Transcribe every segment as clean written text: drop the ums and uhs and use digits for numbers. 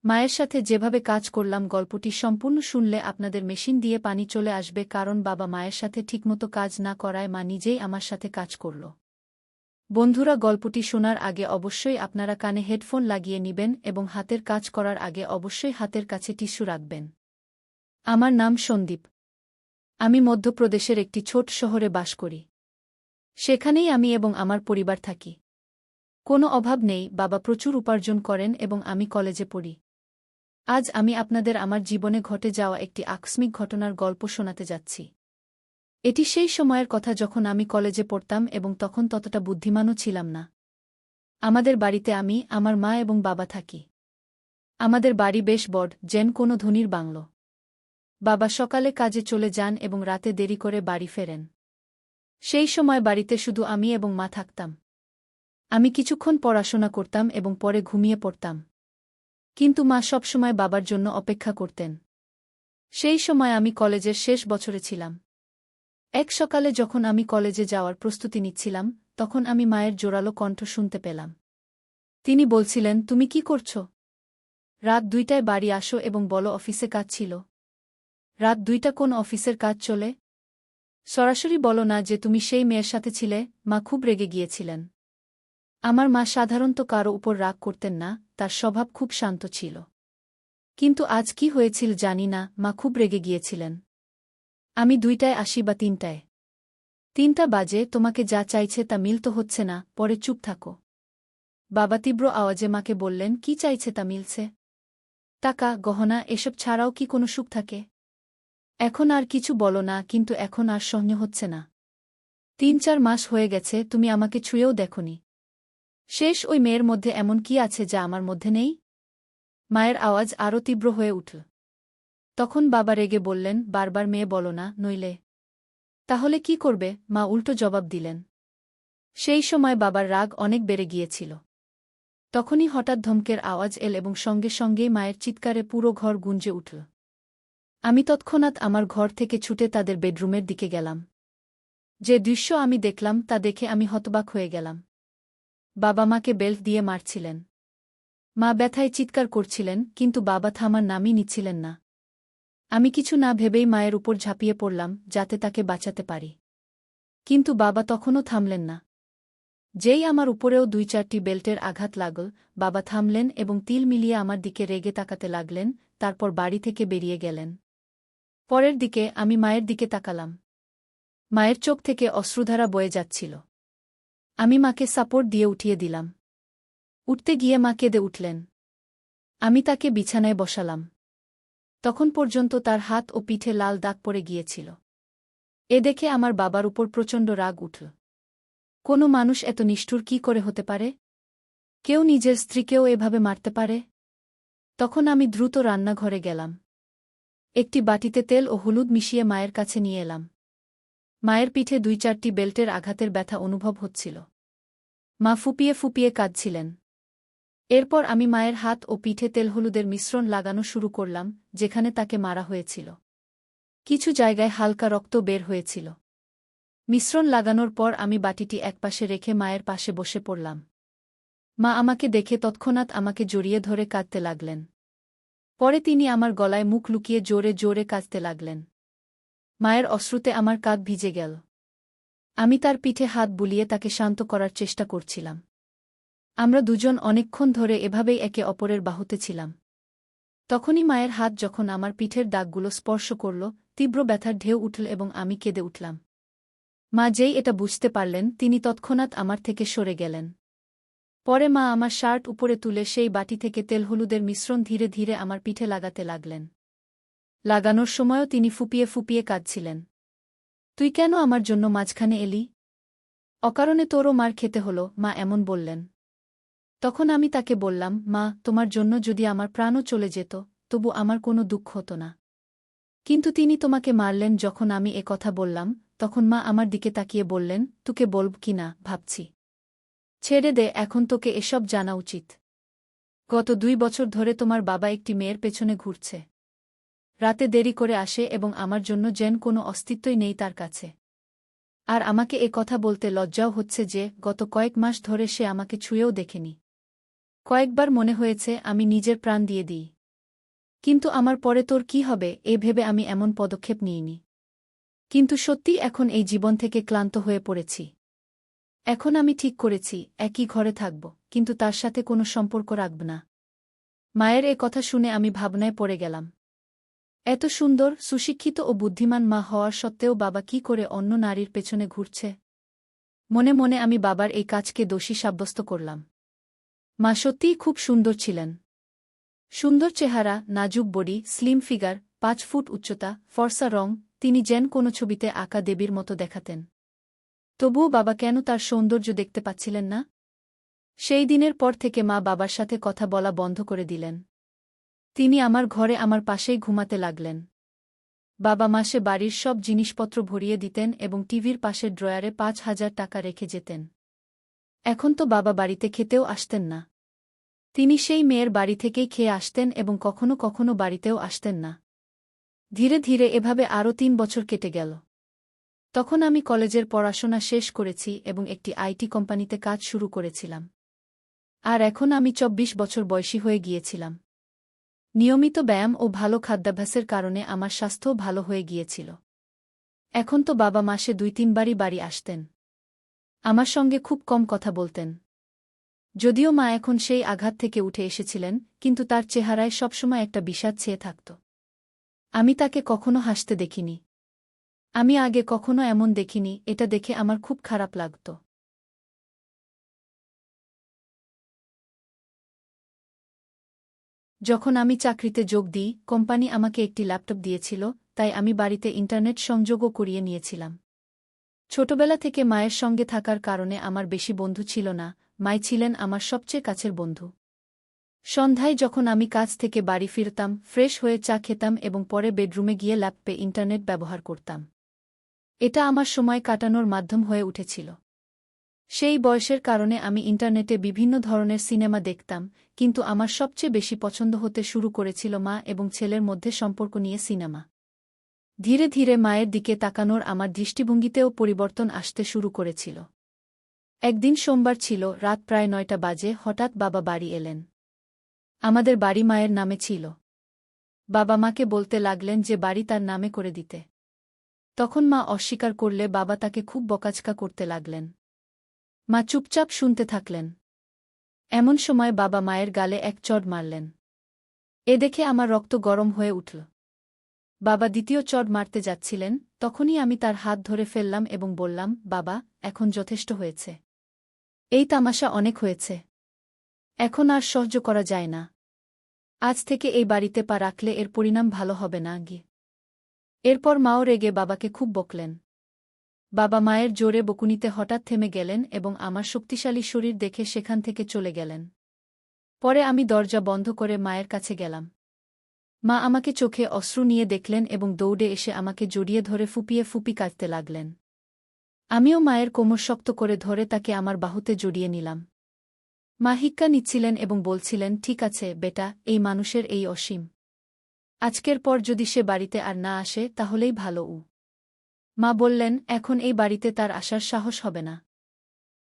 মায়ের সাথে যেভাবে কাজ করলাম গল্পটি সম্পূর্ণ শুনলে আপনাদের মেশিন দিয়ে পানি চলে আসবে, কারণ বাবা মায়ের সাথে ঠিকমতো কাজ না করায় মা নিজেই আমার সাথে কাজ করল। বন্ধুরা, গল্পটি শোনার আগে অবশ্যই আপনারা কানে হেডফোন লাগিয়ে নিবেন এবং হাতের কাজ করার আগে অবশ্যই হাতের কাছে টিস্যু রাখবেন। আমার নাম সন্দীপ। আমি মধ্যপ্রদেশের একটি ছোট শহরে বাস করি। সেখানেই আমি এবং আমার পরিবার থাকি। কোনো অভাব নেই, বাবা প্রচুর উপার্জন করেন এবং আমি কলেজে পড়ি। আজ আমি আপনাদের আমার জীবনে ঘটে যাওয়া একটি আকস্মিক ঘটনার গল্প শোনাতে যাচ্ছি। এটি সেই সময়ের কথা যখন আমি কলেজে পড়তাম এবং তখন ততটা বুদ্ধিমানও ছিলাম না। আমাদের বাড়িতে আমি, আমার মা এবং বাবা থাকি। আমাদের বাড়ি বেশ বড়, যেন কোনো ধনীর বাংলো। বাবা সকালে কাজে চলে যান এবং রাতে দেরি করে বাড়ি ফেরেন। সেই সময় বাড়িতে শুধু আমি এবং মা থাকতাম। আমি কিছুক্ষণ পড়াশোনা করতাম এবং পরে ঘুমিয়ে পড়তাম। কিন্তু মা সবসময় বাবার জন্য অপেক্ষা করতেন। সেই সময় আমি কলেজের শেষ বছরে ছিলাম। এক সকালে যখন আমি কলেজে যাওয়ার প্রস্তুতি নিচ্ছিলাম, তখন আমি মায়ের জোরালো কণ্ঠ শুনতে পেলাম। তিনি বলছিলেন, তুমি কি করছ? রাত 2টায় বাড়ি আসো এবং বলো অফিসে কাজ ছিল। রাত 2টা কোন অফিসের কাজ চলে? সরাসরি বলো না যে তুমি সেই মেয়ের সাথে ছিলে। মা খুব রেগে গিয়েছিলেন। আমার মা সাধারণত কারো উপর রাগ করতেন না, তার স্বভাব খুব শান্ত ছিল। কিন্তু আজ কি হয়েছিল জানি না, মা খুব রেগে গিয়েছিলেন। আমি 2টায় আসি বা 3টায়? 3টা বাজে, তোমাকে যা চাইছে তা মিলতে হচ্ছে না, পরে চুপ থাকো। বাবা তীব্র আওয়াজে মাকে বললেন, কি চাইছে তা মিলছে? টাকা, গহনা, এসব ছাড়াও কি কোনো সুখ থাকে? এখন আর কিছু বলো না, কিন্তু এখন আর সহ্য হচ্ছে না। 3-4 মাস হয়ে গেছে, তুমি আমাকে ছুঁয়েও দেখোনি। শেষ ওই মেয়ের মধ্যে এমন কি আছে যা আমার মধ্যে নেই? মায়ের আওয়াজ আরও তীব্র হয়ে উঠল। তখন বাবা রেগে বললেন, বারবার মেয়ে বলো না, নইলে। তাহলে কি করবে? মা উল্টো জবাব দিলেন। সেই সময় বাবার রাগ অনেক বেড়ে গিয়েছিল। তখনই হঠাৎ ধমকের আওয়াজ এল এবং সঙ্গে সঙ্গেই মায়ের চিৎকারে পুরো ঘর গুঞ্জে উঠল। আমি তৎক্ষণাৎ আমার ঘর থেকে ছুটে তাদের বেডরুমের দিকে গেলাম। যে দৃশ্য আমি দেখলাম তা দেখে আমি হতবাক হয়ে গেলাম। বাবা মাকে বেল্ট দিয়ে মারছিলেন। মা ব্যথায় চিৎকার করছিলেন, কিন্তু বাবা থামার নামই নিচ্ছিলেন না। আমি কিছু না ভেবেই মায়ের উপর ঝাঁপিয়ে পড়লাম, যাতে তাকে বাঁচাতে পারি। কিন্তু বাবা তখনও থামলেন না। যেই আমার উপরেও 2-4টি বেল্টের আঘাত লাগল, বাবা থামলেন এবং তিল মিলিয়ে আমার দিকে রেগে তাকাতে লাগলেন, তারপর বাড়ি থেকে বেরিয়ে গেলেন। পরের দিকে আমি মায়ের দিকে তাকালাম। মায়ের চোখ থেকে অশ্রুধারা বয়ে যাচ্ছিল। আমি মাকে সাপোর্ট দিয়ে উঠিয়ে দিলাম। উঠতে গিয়ে মা কেঁদে উঠলেন। আমি তাকে বিছানায় বসালাম। তখন পর্যন্ত তার হাত ও পিঠে লাল দাগ পড়ে গিয়েছিল। এ দেখে আমার বাবার উপর প্রচণ্ড রাগ উঠল। কোনো মানুষ এত নিষ্ঠুর কি করে হতে পারে? কেউ নিজের স্ত্রীকেও এভাবে মারতে পারে? তখন আমি দ্রুত রান্নাঘরে গেলাম। একটি বাটিতে তেল ও হলুদ মিশিয়ে মায়ের কাছে নিয়ে এলাম। মায়ের পিঠে 2-4টি বেল্টের আঘাতের ব্যথা অনুভব হচ্ছিল। মা ফুপিয়ে ফুপিয়ে কাঁদছিলেন। এরপর আমি মায়ের হাত ও পিঠে তেল হলুদের মিশ্রণ লাগানো শুরু করলাম, যেখানে তাকে মারা হয়েছিল। কিছু জায়গায় হালকা রক্ত বের হয়েছিল। মিশ্রণ লাগানোর পর আমি বাটিটি একপাশে রেখে মায়ের পাশে বসে পড়লাম। মা আমাকে দেখে তৎক্ষণাৎ আমাকে জড়িয়ে ধরে কাঁদতে লাগলেন। পরে তিনি আমার গলায় মুখ লুকিয়ে জোরে জোরে কাঁদতে লাগলেন। মায়ের অশ্রুতে আমার কাঁধ ভিজে গেল। আমি তার পিঠে হাত বুলিয়ে তাকে শান্ত করার চেষ্টা করছিলাম। আমরা দুজন অনেকক্ষণ ধরে এভাবেই একে অপরের বাহুতে ছিলাম। তখনই মায়ের হাত যখন আমার পিঠের দাগগুলো স্পর্শ করল, তীব্র ব্যথার ঢেউ উঠল এবং আমি কেঁদে উঠলাম। মা যেই এটা বুঝতে পারলেন, তিনি তৎক্ষণাৎ আমার থেকে সরে গেলেন। পরে মা আমার শার্ট উপরে তুলে সেই বাটি থেকে তেল হলুদের মিশ্রণ ধীরে ধীরে আমার পিঠে লাগাতে লাগলেন। লাগানোর সময়ও তিনি ফুপিয়ে ফুপিয়ে কাঁদছিলেন। তুই কেন আমার জন্য মাঝখানে এলি? অকারণে তোরও মার খেতে হলো, মা এমন বললেন। তখন আমি তাকে বললাম, মা, তোমার জন্য যদি আমার প্রাণও চলে যেত, তবু আমার কোনো দুঃখ হতো না। কিন্তু তিনি তোমাকে মারলেন। যখন আমি এ কথা বললাম, তখন মা আমার দিকে তাকিয়ে বললেন, তোকে বলব কি না ভাবছি। ছেড়ে দে, এখন তোকে এসব জানা উচিত। গত 2 বছর ধরে তোমার বাবা একটি মেয়ের পেছনে ঘুরছে। রাতে দেরি করে আসে এবং আমার জন্য যেন কোনো অস্তিত্বই নেই তার কাছে। আর আমাকে এ কথা বলতে লজ্জাও হচ্ছে যে গত কয়েক মাস ধরে সে আমাকে ছুঁয়েও দেখেনি। কয়েকবার মনে হয়েছে আমি নিজের প্রাণ দিয়ে দিই। কিন্তু আমার পরে তোর কি হবে এ ভেবে আমি এমন পদক্ষেপ নিইনি। কিন্তু সত্যি এখন এই জীবন থেকে ক্লান্ত হয়ে পড়েছি। এখন আমি ঠিক করেছি একই ঘরে থাকব, কিন্তু তার সাথে কোনো সম্পর্ক রাখব না। মায়ের এ কথা শুনে আমি ভাবনায় পড়ে গেলাম। এত সুন্দর, সুশিক্ষিত ও বুদ্ধিমান মা হওয়ার সত্ত্বেও বাবা কি করে অন্য নারীর পেছনে ঘুরছে। মনে মনে আমি বাবার এই কাজকে দোষী সাব্যস্ত করলাম। মা সত্যিই খুব সুন্দর ছিলেন। সুন্দর চেহারা, নাজুক বডি, স্লিম ফিগার, ৫ ফুট উচ্চতা, ফর্সা রং, তিনি যেন কোনো ছবিতে আঁকা দেবীর মতো দেখাতেন। তবুও বাবা কেন তার সৌন্দর্য দেখতে পাচ্ছিলেন না? সেই দিনের পর থেকে মা বাবার সাথে কথা বলা বন্ধ করে দিলেন। তিনি আমার ঘরে আমার পাশেই ঘুমাতে লাগলেন। বাবা মাসে বাড়ির সব জিনিসপত্র ভরিয়ে দিতেন এবং টিভির পাশের ড্রয়ারে ৫,০০০ টাকা রেখে যেতেন। এখন তো বাবা বাড়িতে খেতেও আসতেন না। তিনি সেই মেয়ের বাড়ি থেকেই খেয়ে আসতেন এবং কখনো কখনো বাড়িতেও আসতেন না। ধীরে ধীরে এভাবে আরও ৩ বছর কেটে গেল। তখন আমি কলেজের পড়াশোনা শেষ করেছি এবং একটি আইটি কোম্পানিতে কাজ শুরু করেছিলাম। আর এখন আমি ২৪ বছর বয়সী হয়ে গিয়েছিলাম। নিয়মিত ব্যায়াম ও ভালো খাদ্যাভ্যাসের কারণে আমার স্বাস্থ্যও ভালো হয়ে গিয়েছিল। এখন তো বাবা মাসে ২-৩ বারই বাড়ি আসতেন। আমার সঙ্গে খুব কম কথা বলতেন। যদিও মা এখন সেই আঘাত থেকে উঠে এসেছিলেন, কিন্তু তার চেহারায় সবসময় একটা বিষাদ ছেয়ে থাকত। আমি তাকে কখনো হাসতে দেখিনি। আমি আগে কখনো এমন দেখিনি, এটা দেখে আমার খুব খারাপ লাগত। যখন আমি চাকরিতে যোগ দিই, কোম্পানি আমাকে একটি ল্যাপটপ দিয়েছিল, তাই আমি বাড়িতে ইন্টারনেট সংযোগও করিয়ে নিয়েছিলাম। ছোটবেলা থেকে মায়ের সঙ্গে থাকার কারণে আমার বেশি বন্ধু ছিল না, মাই ছিলেন আমার সবচেয়ে কাছের বন্ধু। সন্ধ্যায় যখন আমি কাজ থেকে বাড়ি ফিরতাম, ফ্রেশ হয়ে চা খেতাম এবং পরে বেডরুমে গিয়ে ল্যাপটপে ইন্টারনেট ব্যবহার করতাম। এটা আমার সময় কাটানোর মাধ্যম হয়ে উঠেছিল। সেই বয়সের কারণে আমি ইন্টারনেটে বিভিন্ন ধরনের সিনেমা দেখতাম, কিন্তু আমার সবচেয়ে বেশি পছন্দ হতে শুরু করেছিল মা এবং ছেলের মধ্যে সম্পর্ক নিয়ে সিনেমা। ধীরে ধীরে মায়ের দিকে তাকানোর আমার দৃষ্টিভঙ্গিতেও পরিবর্তন আসতে শুরু করেছিল। একদিন সোমবার ছিল, রাত প্রায় ৯টা বাজে, হঠাৎ বাবা বাড়ি এলেন। আমাদের বাড়ি মায়ের নামে ছিল। বাবা মাকে বলতে লাগলেন যে বাড়ি তার নামে করে দিতে। তখন মা অস্বীকার করলে বাবা তাকে খুব বকাঝকা করতে লাগলেন। মা চুপচাপ শুনতে থাকলেন। এমন সময় বাবা মায়ের গালে এক চড় মারলেন। এ দেখে আমার রক্ত গরম হয়ে উঠল। বাবা দ্বিতীয় চড় মারতে যাচ্ছিলেন, তখনই আমি তার হাত ধরে ফেললাম এবং বললাম, বাবা, এখন যথেষ্ট হয়েছে। এই তামাশা অনেক হয়েছে। এখন আর সহ্য করা যায় না। আজ থেকে এই বাড়িতে পা রাখলে এর পরিণাম ভালো হবে না গি। এরপর মাও রেগে বাবাকে খুব বকলেন। বাবা মায়ের জোরে বকুনিতে হঠাৎ থেমে গেলেন এবং আমার শক্তিশালী শরীর দেখে সেখান থেকে চলে গেলেন। পরে আমি দরজা বন্ধ করে মায়ের কাছে গেলাম। মা আমাকে চোখে অশ্রু নিয়ে দেখলেন এবং দৌড়ে এসে আমাকে জড়িয়ে ধরে ফুপিয়ে ফুপি কাঁদতে লাগলেন। আমিও মায়ের কোমর শক্ত করে ধরে তাকে আমার বাহুতে জড়িয়ে নিলাম। মা হিক্কা নিচ্ছিলেন এবং বলছিলেন, ঠিক আছে বেটা, এই মানুষের এই অসীম। আজকের পর যদি সে বাড়িতে আর না আসে তাহলেই ভালো। মা বললেন, এখন এই বাড়িতে তার আসার সাহস হবে না।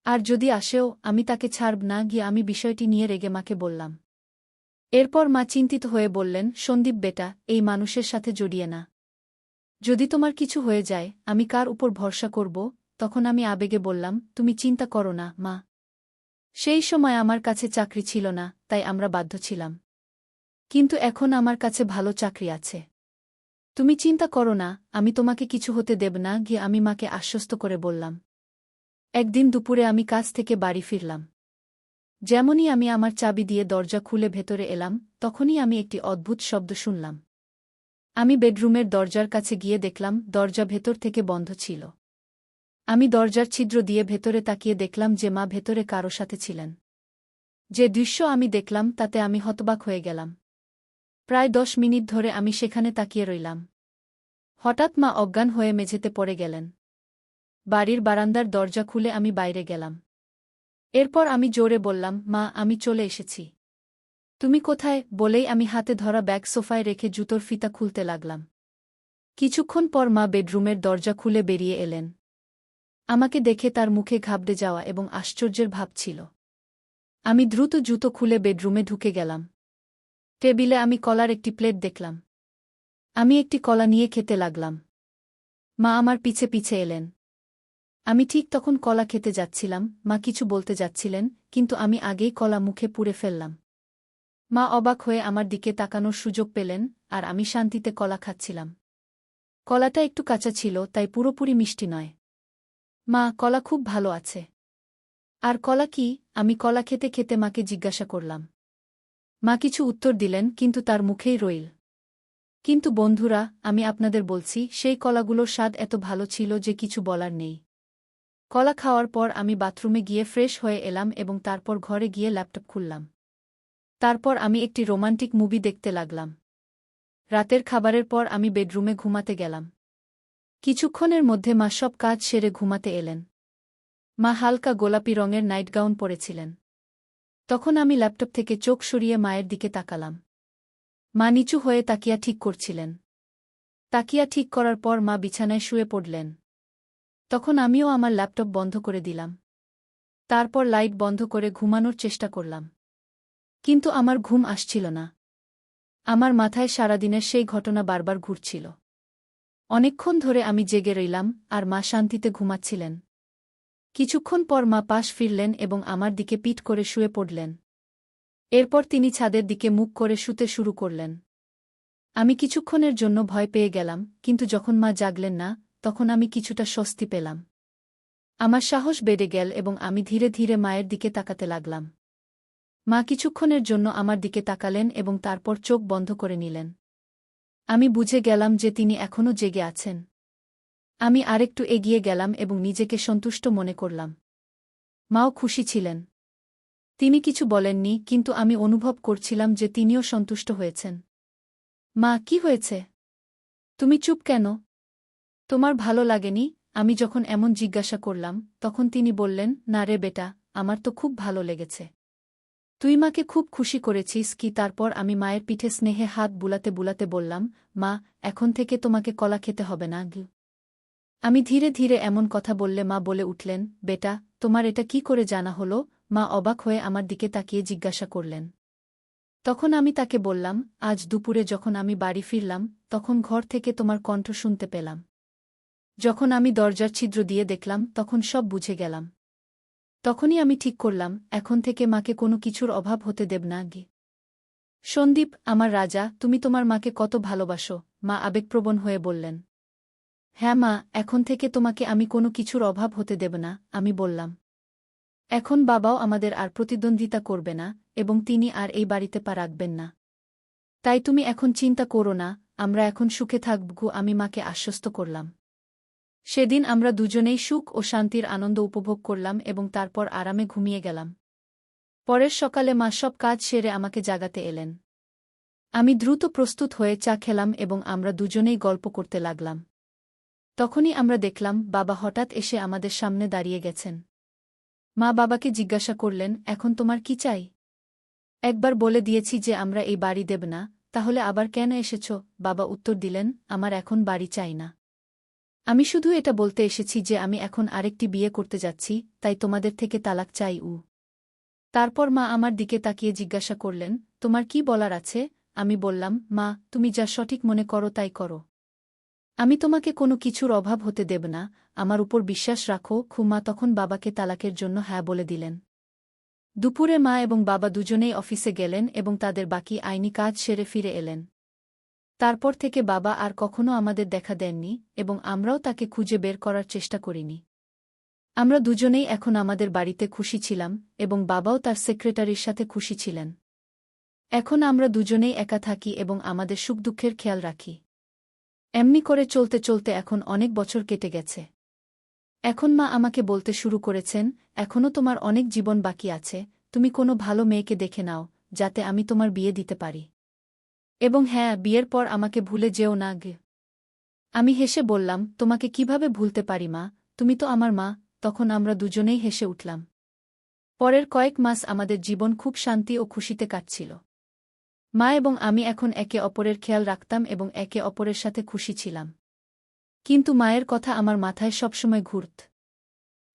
আর যদি আসেও, আমি তাকে ছাড়ব না গিয়ে আমি বিষয়টি নিয়ে রেগে মাকে বললাম। এরপর মা চিন্তিত হয়ে বললেন, সন্দীপ বেটা, এই মানুষের সাথে জড়িয়ে না। যদি তোমার কিছু হয়ে যায়, আমি কার উপর ভরসা করব? তখন আমি আবেগে বললাম, তুমি চিন্তা করো না মা। সেই সময় আমার কাছে চাকরি ছিল না, তাই আমরা বাধ্য ছিলাম। কিন্তু এখন আমার কাছে ভালো চাকরি আছে। তুমি চিন্তা করো না, আমি তোমাকে কিছু হতে দেব না গিয়ে আমি মাকে আশ্বস্ত করে বললাম। একদিন দুপুরে আমি কাজ থেকে বাড়ি ফিরলাম। যেমনই আমি আমার চাবি দিয়ে দরজা খুলে ভেতরে এলাম, তখনই আমি একটি অদ্ভুত শব্দ শুনলাম। আমি বেডরুমের দরজার কাছে গিয়ে দেখলাম দরজা ভেতর থেকে বন্ধ ছিল। আমি দরজার ছিদ্র দিয়ে ভেতরে তাকিয়ে দেখলাম যে মা ভেতরে কারো সাথে ছিলেন। যে দৃশ্য আমি দেখলাম তাতে আমি হতবাক হয়ে গেলাম। প্রায় ১০ মিনিট ধরে আমি সেখানে তাকিয়ে রইলাম। হঠাৎ মা অজ্ঞান হয়ে মেঝেতে পড়ে গেলেন। বাড়ির বারান্দার দরজা খুলে আমি বাইরে গেলাম। এরপর আমি জোরে বললাম, মা, আমি চলে এসেছি। তুমি কোথায়? বলেই আমি হাতে ধরা ব্যাগ সোফায় রেখে জুতোর ফিতা খুলতে লাগলাম। কিছুক্ষণ পর মা বেডরুমের দরজা খুলে বেরিয়ে এলেন। আমাকে দেখে তার মুখে ঘাবড়ে যাওয়া এবং আশ্চর্যের ভাব ছিল। আমি দ্রুত জুতো খুলে বেডরুমে ঢুকে গেলাম। টেবিলে আমি কলার একটি প্লেট দেখলাম। আমি একটি কলা নিয়ে খেতে লাগলাম। মা আমার পিছে পিছে এলেন। আমি ঠিক তখন কলা খেতে যাচ্ছিলাম, মা কিছু বলতে যাচ্ছিলেন, কিন্তু আমি আগেই কলা মুখে পুরে ফেললাম। মা অবাক হয়ে আমার দিকে তাকানোর সুযোগ পেলেন, আর আমি শান্তিতে কলা খাচ্ছিলাম। কলাটা একটু কাঁচা ছিল, তাই পুরোপুরি মিষ্টি নয়। মা, কলা খুব ভালো আছে। আর কলা কি? আমি কলা খেতে খেতে মাকে জিজ্ঞাসা করলাম। মা কিছু উত্তর দিলেন, কিন্তু তার মুখেই রইল। কিন্তু বন্ধুরা, আমি আপনাদের বলছি, সেই কলাগুলোর স্বাদ এত ভালো ছিল যে কিছু বলার নেই। কলা খাওয়ার পর আমি বাথরুমে গিয়ে ফ্রেশ হয়ে এলাম এবং তারপর ঘরে গিয়ে ল্যাপটপ খুললাম। তারপর আমি একটি রোমান্টিক মুভি দেখতে লাগলাম। রাতের খাবারের পর আমি বেডরুমে ঘুমাতে গেলাম। কিছুক্ষণের মধ্যে মা সব কাজ সেরে ঘুমাতে এলেন। মা হালকা গোলাপি রঙের নাইটগাউন পরেছিলেন। তখন আমি ল্যাপটপ থেকে চোখ সরিয়ে মায়ের দিকে তাকালাম। মা নিচু হয়ে তাকিয়া ঠিক করছিলেন। তাকিয়া ঠিক করার পর মা বিছানায় শুয়ে পড়লেন। তখন আমিও আমার ল্যাপটপ বন্ধ করে দিলাম। তারপর লাইট বন্ধ করে ঘুমানোর চেষ্টা করলাম। কিন্তু আমার ঘুম আসছিল না। আমার মাথায় সারাদিনের সেই ঘটনা বারবার ঘুরছিল। অনেকক্ষণ ধরে আমি জেগে রইলাম, আর মা শান্তিতে ঘুমাচ্ছিলেন। কিছুক্ষণ পর মা পাশ ফিরলেন এবং আমার দিকে পিঠ করে শুয়ে পড়লেন। এরপর তিনি ছাদের দিকে মুখ করে শুতে শুরু করলেন। আমি কিছুক্ষণের জন্য ভয় পেয়ে গেলাম, কিন্তু যখন মা জাগলেন না, তখন আমি কিছুটা স্বস্তি পেলাম। আমার সাহস বেড়ে গেল এবং আমি ধীরে ধীরে মায়ের দিকে তাকাতে লাগলাম। মা কিছুক্ষণের জন্য আমার দিকে তাকালেন এবং তারপর চোখ বন্ধ করে নিলেন। আমি বুঝে গেলাম যে তিনি এখনও জেগে আছেন। আমি আরেকটু এগিয়ে গেলাম এবং নিজেকে সন্তুষ্ট মনে করলাম। মাও খুশি ছিলেন। তিনি কিছু বলেননি, কিন্তু আমি অনুভব করছিলাম যে তিনিও সন্তুষ্ট হয়েছেন। মা, কি হয়েছে? তুমি চুপ কেন? তোমার ভালো লাগেনি? আমি যখন এমন জিজ্ঞাসা করলাম, তখন তিনি বললেন, না রে বেটা, আমার তো খুব ভালো লেগেছে। তুই মাকে খুব খুশি করেছিস কি? তারপর আমি মায়ের পিঠে স্নেহে হাত বুলাতে বুলাতে বললাম, মা, এখন থেকে তোমাকে কলা খেতে হবে না। আমি ধীরে ধীরে এমন কথা বললে মা বলে উঠলেন, বেটা, তোমার এটা কি করে জানা হলো? মা অবাক হয়ে আমার দিকে তাকিয়ে জিজ্ঞাসা করলেন। তখন আমি তাকে বললাম, আজ দুপুরে যখন আমি বাড়ি ফিরলাম, তখন ঘর থেকে তোমার কণ্ঠ শুনতে পেলাম। যখন আমি দরজার ছিদ্র দিয়ে দেখলাম, তখন সব বুঝে গেলাম। তখনই আমি ঠিক করলাম, এখন থেকে মাকে কোনো কিছুর অভাব হতে দেব না। সন্দীপ, আমার রাজা, তুমি তোমার মাকে কত ভালোবাসো, মা আবেগপ্রবণ হয়ে বললেন। হ্যাঁ মা, এখন থেকে তোমাকে আমি কোনো কিছুর অভাব হতে দেব না, আমি বললাম। এখন বাবাও আমাদের আর প্রতিদ্বন্দ্বিতা করবে না, এবং তিনি আর এই বাড়িতে পা রাখবেন না। তাই তুমি এখন চিন্তা করো না, আমরা এখন সুখে থাকব, আমি মাকে আশ্বস্ত করলাম। সেদিন আমরা দুজনেই সুখ ও শান্তির আনন্দ উপভোগ করলাম এবং তারপর আরামে ঘুমিয়ে গেলাম। পরের সকালে মা সব কাজ সেরে আমাকে জাগাতে এলেন। আমি দ্রুত প্রস্তুত হয়ে চা খেলাম এবং আমরা দুজনেই গল্প করতে লাগলাম। তখনই আমরা দেখলাম, বাবা হঠাৎ এসে আমাদের সামনে দাঁড়িয়ে গেছেন। মা বাবাকে জিজ্ঞাসা করলেন, এখন তোমার কি চাই? একবার বলে দিয়েছি যে আমরা এই বাড়ি দেব না, তাহলে আবার কেন এসেছ? বাবা উত্তর দিলেন, আমার এখন বাড়ি চাই না। আমি শুধু এটা বলতে এসেছি যে আমি এখন আরেকটি বিয়ে করতে যাচ্ছি, তাই তোমাদের থেকে তালাক চাই। তারপর মা আমার দিকে তাকিয়ে জিজ্ঞাসা করলেন, তোমার কি বলার আছে? আমি বললাম, মা, তুমি যা সঠিক মনে করো তাই করো। আমি তোমাকে কোনো কিছুর অভাব হতে দেব না, আমার উপর বিশ্বাস রাখো। মা তখন বাবাকে তালাকের জন্য হ্যাঁ বলে দিলেন। দুপুরে মা এবং বাবা দুজনেই অফিসে গেলেন এবং তাদের বাকি আইনি কাজ সেরে ফিরে এলেন। তারপর থেকে বাবা আর কখনো আমাদের দেখা দেননি এবং আমরাও তাকে খুঁজে বের করার চেষ্টা করিনি। আমরা দুজনেই এখন আমাদের বাড়িতে খুশি ছিলাম এবং বাবাও তার সেক্রেটারির সাথে খুশি ছিলেন। এখন আমরা দুজনেই একা থাকি এবং আমাদের সুখ দুঃখের খেয়াল রাখি। এমনি করে চলতে চলতে এখন অনেক বছর কেটে গেছে। এখন মা আমাকে বলতে শুরু করেছেন, এখনও তোমার অনেক জীবন বাকি আছে, তুমি কোনো ভালো মেয়েকে দেখে নাও, যাতে আমি তোমার বিয়ে দিতে পারি। এবং হ্যাঁ, বিয়ের পর আমাকে ভুলে যেও না। আমি হেসে বললাম, তোমাকে কিভাবে ভুলতে পারি মা, তুমি তো আমার মা। তখন আমরা দুজনেই হেসে উঠলাম। পরের কয়েক মাস আমাদের জীবন খুব শান্তি ও খুশিতে কাটছিল। মা এবং আমি এখন একে অপরের খেয়াল রাখতাম এবং একে অপরের সাথে খুশি ছিলাম। কিন্তু মায়ের কথা আমার মাথায় সবসময় ঘুরত।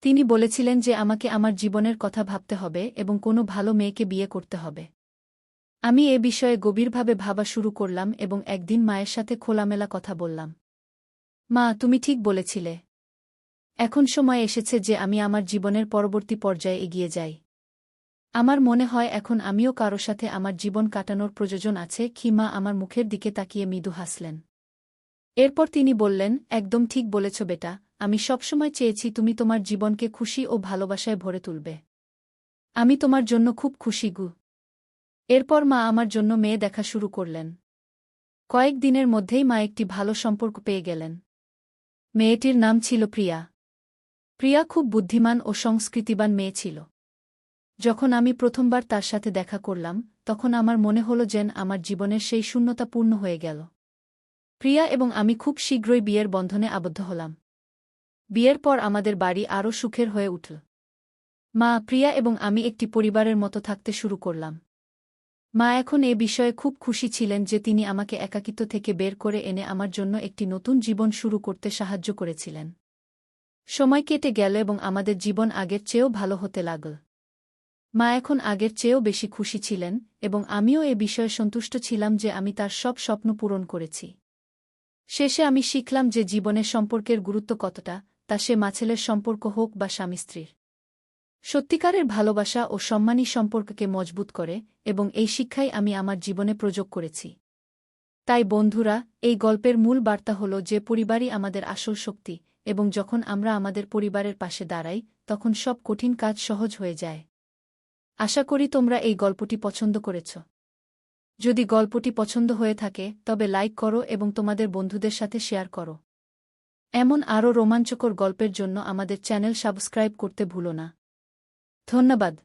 তিনি বলেছিলেন যে আমাকে আমার জীবনের কথা ভাবতে হবে এবং কোনো ভালো মেয়েকে বিয়ে করতে হবে। আমি এ বিষয়ে গভীরভাবে ভাবা শুরু করলাম এবং একদিন মায়ের সাথে খোলামেলা কথা বললাম। মা, তুমি ঠিক বলেছিলে। এখন সময় এসেছে যে আমি আমার জীবনের পরবর্তী পর্যায়ে এগিয়ে যাই। আমার মনে হয় এখন আমিও কারো সাথে আমার জীবন কাটানোর প্রয়োজন আছে। কি মা আমার মুখের দিকে তাকিয়ে মৃদু হাসলেন। এরপর তিনি বললেন, একদম ঠিক বলেছ বেটা, আমি সবসময় চেয়েছি তুমি তোমার জীবনকে খুশি ও ভালোবাসায় ভরে তুলবে। আমি তোমার জন্য খুব খুশি গু। এরপর মা আমার জন্য মেয়ে দেখা শুরু করলেন। কয়েক দিনের মধ্যেই মা একটি ভালো সম্পর্ক পেয়ে গেলেন। মেয়েটির নাম ছিল প্রিয়া। প্রিয়া খুব বুদ্ধিমান ও সংস্কৃতিবান মেয়ে ছিল। যখন আমি প্রথমবার তার সাথে দেখা করলাম, তখন আমার মনে হল যেন আমার জীবনের সেই শূন্যতা পূর্ণ হয়ে গেল। প্রিয়া এবং আমি খুব শীঘ্রই বিয়ের বন্ধনে আবদ্ধ হলাম। বিয়ের পর আমাদের বাড়ি আরও সুখের হয়ে উঠল। মা, প্রিয়া এবং আমি একটি পরিবারের মতো থাকতে শুরু করলাম। মা এখন এ বিষয়ে খুব খুশি ছিলেন যে তিনি আমাকে একাকিত্ব থেকে বের করে এনে আমার জন্য একটি নতুন জীবন শুরু করতে সাহায্য করেছিলেন। সময় কেটে গেল এবং আমাদের জীবন আগের চেয়েও ভালো হতে লাগল। মা এখন আগের চেয়েও বেশি খুশি ছিলেন এবং আমিও এ বিষয়ে সন্তুষ্ট ছিলাম যে আমি তার সব স্বপ্ন পূরণ করেছি। শেষে আমি শিখলাম যে জীবনের সম্পর্কের গুরুত্ব কতটা, তা সে মা-ছেলের সম্পর্ক হোক বা স্বামী-স্ত্রীর। সত্যিকারের ভালোবাসা ও সম্মানী সম্পর্ককে মজবুত করে এবং এই শিক্ষাই আমি আমার জীবনে প্রয়োগ করেছি। তাই বন্ধুরা, এই গল্পের মূল বার্তা হল যে পরিবারই আমাদের আসল শক্তি এবং যখন আমরা আমাদের পরিবারের পাশে দাঁড়াই, তখন সব কঠিন কাজ সহজ হয়ে যায়। আশা করি তোমরা এই গল্পটি পছন্দ করেছ। যদি গল্পটি পছন্দ হয়ে থাকে তবে লাইক করো এবং তোমাদের বন্ধুদের সাথে শেয়ার করো। এমন আরও রোমাঞ্চকর গল্পের জন্য আমাদের চ্যানেল সাবস্ক্রাইব করতে ভুলো না। ধন্যবাদ।